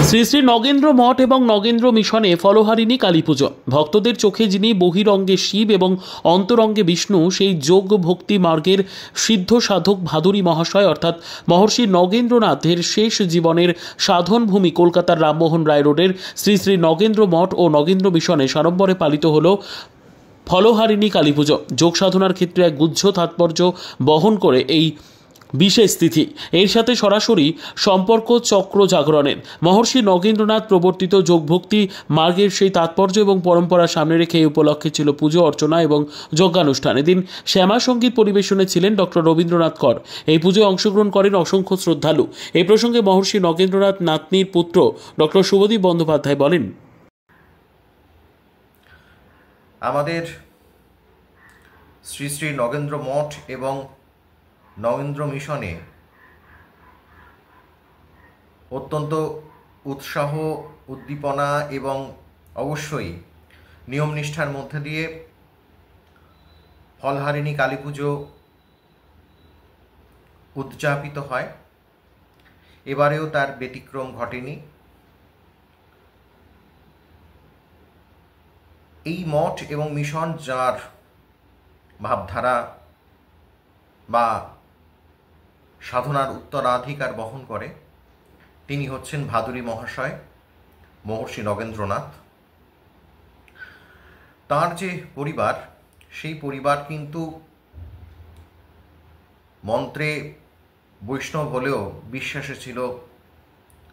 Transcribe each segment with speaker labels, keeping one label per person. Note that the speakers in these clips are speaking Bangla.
Speaker 1: শ্রী শ্রী নগেন্দ্র মঠ এবং নগেন্দ্র মিশনে ফলহারিণী কালী পুজো। ভক্তদের চোখে যিনি বহিরঙ্গে শিব এবং অন্তরঙ্গে বিষ্ণু, সেই যোগ ভক্তি মার্গের সিদ্ধ সাধক ভাদুরী মহাশয় অর্থাৎ মহর্ষি নগেন্দ্রনাথের শেষ জীবনের সাধনভূমি কলকাতার রামমোহন রায় রোডের শ্রী শ্রী নগেন্দ্র মঠ ও নগেন্দ্র মিশনে সাড়ম্বরে পালিত হল ফলহারিণী কালী পুজো। যোগ সাধনার ক্ষেত্রে এক গুচ্ছ তাৎপর্য বহন করে এই বিশেষ তিথি। এর সাথে সরাসরি সম্পর্ক চক্র জাগরণের মহর্ষি নগেন্দ্রনাথ প্রবর্তিত যোগভক্তি মার্গের সেই তাৎপর্য এবং পরম্পরা সামনে রেখে এই উপলক্ষে ছিল পুজো অর্চনা এবং যজ্ঞানুষ্ঠান। এদিন শ্যামা সঙ্গীত পরিবেশনে ছিলেন ডক্টর রবীন্দ্রনাথ কর। এই পুজোয় অংশগ্রহণ করেন অসংখ্য শ্রদ্ধালু। এই প্রসঙ্গে মহর্ষি নগেন্দ্রনাথ নাতনির পুত্র ডক্টর শুভদীপ বন্দ্যোপাধ্যায় বলেন,
Speaker 2: আমাদের শ্রী শ্রী নগেন্দ্র মঠ এবং নগেন্দ্র মিশনে অত্যন্ত উৎসাহ, উদ্দীপনা এবং অবশ্যই নিয়ম নিষ্ঠার মধ্যে দিয়ে ফলহারিণী কালী পুজো উদযাপিত হয়। এবারেও তার ব্যতিক্রম ঘটেনি। এই মঠ এবং মিশন যার ভাবধারা বা সাধনার উত্তরাধিকার বহন করে, তিনি হচ্ছেন ভাদুরী মহাশয় মহর্ষি নগেন্দ্রনাথ। তার যে পরিবার, সেই পরিবার কিন্তু মন্ত্রে বৈষ্ণব হলেও বিশ্বাসে ছিল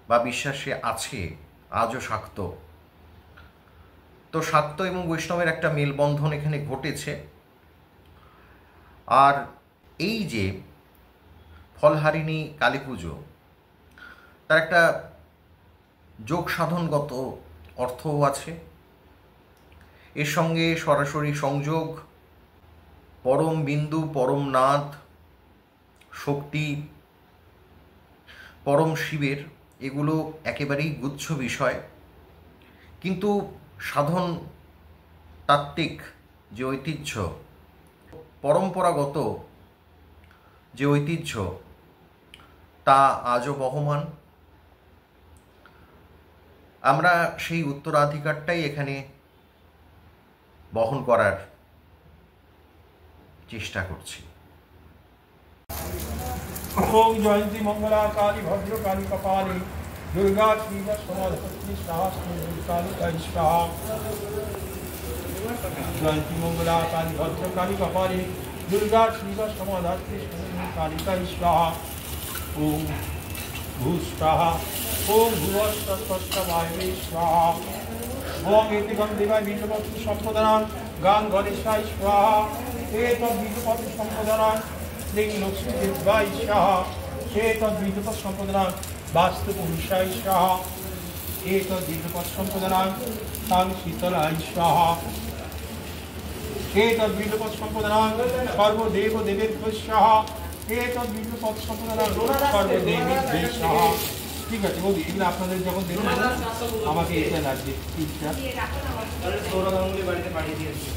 Speaker 2: বা বিশ্বাসে আছে আজও শাক্ত। তো শাক্ত এবং বৈষ্ণবের একটা মেলবন্ধন এখানে ঘটেছে। আর এই যে ফলহারিণী কালী পুজো, তার একটা যোগ সাধনগত অর্থও আছে। এর সঙ্গে সরাসরি সংযোগ পরম বিন্দু, পরম নাদ, শক্তি, পরম শিবের, এগুলো একেবারেই গুচ্ছ বিষয়। কিন্তু সাধন তাত্ত্বিক যে ঐতিহ্য, পরম্পরাগত যে ঐতিহ্য, তা আজও বহমান। আমরা সেই উত্তরাধিকারটাই এখানে বহন করার চেষ্টা করছি।
Speaker 3: ওম জয়ন্তী মঙ্গলা কালী ভদ্র কালী কপালী দুর্গা শিব সমাধি স্বাহা। জয়ন্তী মঙ্গলা কালী ভদ্র কালী কপালী দুর্গা শিব সমাধি কালিকা স্বাহা। ওম ভূ স্বাহা। ওম ভুবস্বায় স্বাহা। ওম এতে গন্ধেবায় বীজপত্র সম্পদান গান গণেশায় স্বাহা। এতদ বীজপত্র সম্পদান লিং লক্ষ্মী দেবায় স্বাহা। এতদ বীজপত্র সম্পদান বাস্তু পুরুষায় স্বাহা। এতদ বীজপত্র সম্পদান তাং শীতলায় স্বাহা। এতদ বীজপত্র সম্পদান সর্বদেব দেবেভ্যো স্বাহা। এতদ বীজপত্র সম্পদান সর্বদেবেভ্যো স্বাহা। ঠিক আছে বৌদি, এগুলো আপনাদের যখন দেবেন আমাকে এটা লাগবে। বাড়িতে পাঠিয়ে দিয়েছি।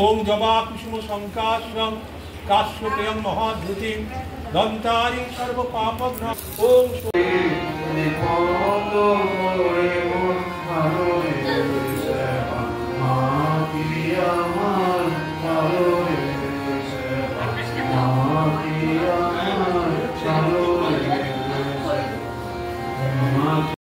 Speaker 3: ওম জবা কুসুম সংকাশং কাশ্যপেয়ং মহাধুতিং দন্তারি সর্ব পাপঘ্ন। ওম
Speaker 4: মা